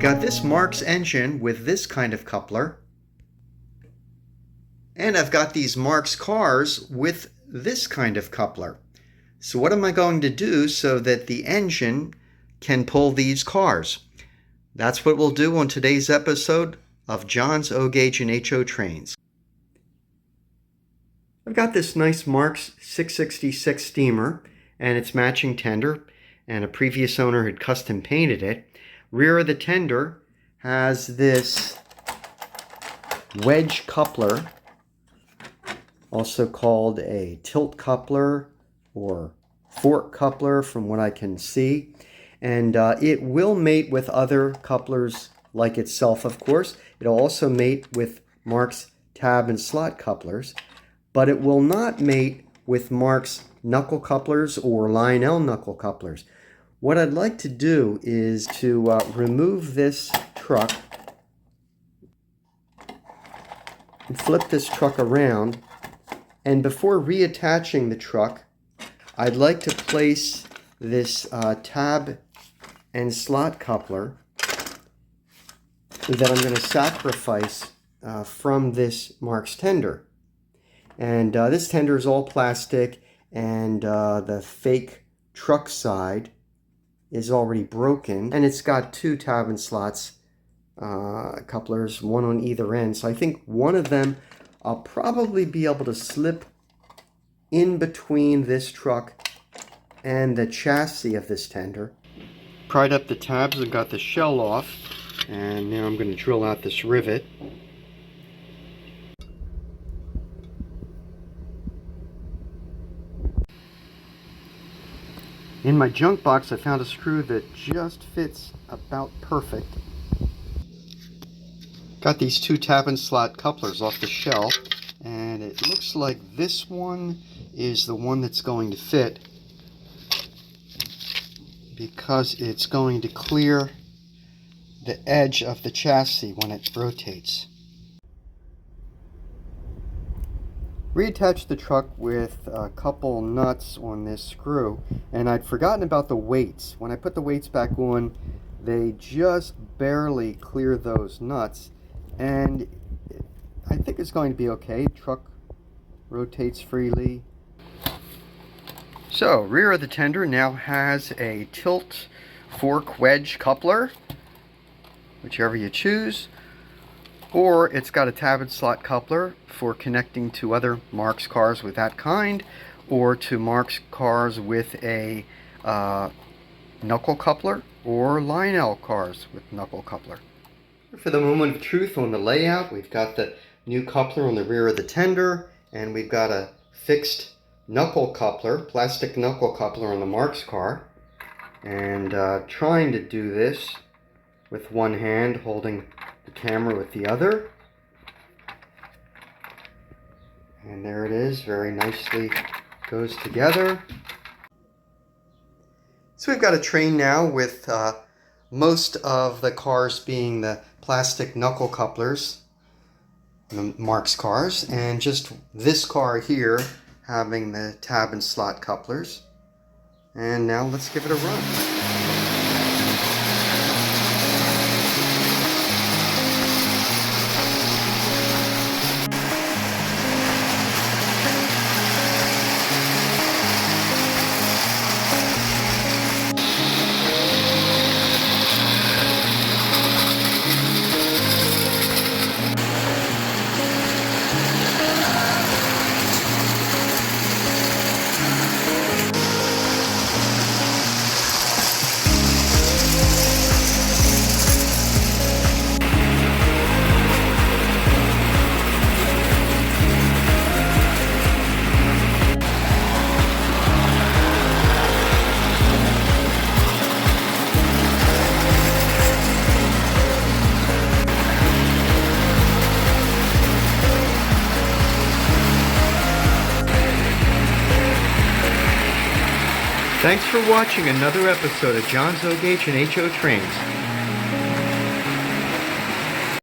got this Marx engine with this kind of coupler. And I've got these Marx cars with this kind of coupler. So what am I going to do so that the engine can pull these cars? That's what we'll do on today's episode of John's O-Gauge and HO Trains. I've got this nice Marx 666 steamer and its matching tender, and a previous owner had custom painted it. Rear of the tender has this wedge coupler, also called a tilt coupler or fork coupler from what I can see. And it will mate with other couplers like itself, of course. It'll also mate with Marx tab and slot couplers, but it will not mate with Marx knuckle couplers or Lionel knuckle couplers. What I'd like to do is to remove this truck and flip this truck around. And before reattaching the truck, I'd like to place this tab and slot coupler that I'm going to sacrifice from this Marx tender. And this tender is all plastic, and the fake truck side is already broken, and it's got two tab and slots couplers, one on either end. So I think one of them I'll probably be able to slip in between this truck and the chassis of this tender. Pried up the tabs and got the shell off, and now I'm going to drill out this rivet. In my junk box, I found a screw that just fits about perfect. Got these two tab and slot couplers off the shelf, and it looks like this one is the one that's going to fit because it's going to clear the edge of the chassis when it rotates. Reattach the truck with a couple nuts on this screw, and I'd forgotten about the weights. When I put the weights back on, they just barely clear those nuts, and I think it's going to be okay. Truck rotates freely. So, rear of the tender now has a tilt fork wedge coupler, whichever you choose. Or it's got a tab and slot coupler for connecting to other Marx cars with that kind, or to Marx cars with a knuckle coupler, or Lionel cars with knuckle coupler. For the moment of truth on the layout, we've got the new coupler on the rear of the tender, and we've got a fixed knuckle coupler, plastic knuckle coupler on the Marx car. And trying to do this with one hand, holding the camera with the other. And there it is, very nicely goes together. So we've got a train now with most of the cars being the plastic knuckle couplers, the Marx cars, and just this car here having the tab and slot couplers. And now let's give it a run. Thanks for watching another episode of John's O-Gauge and HO Trains.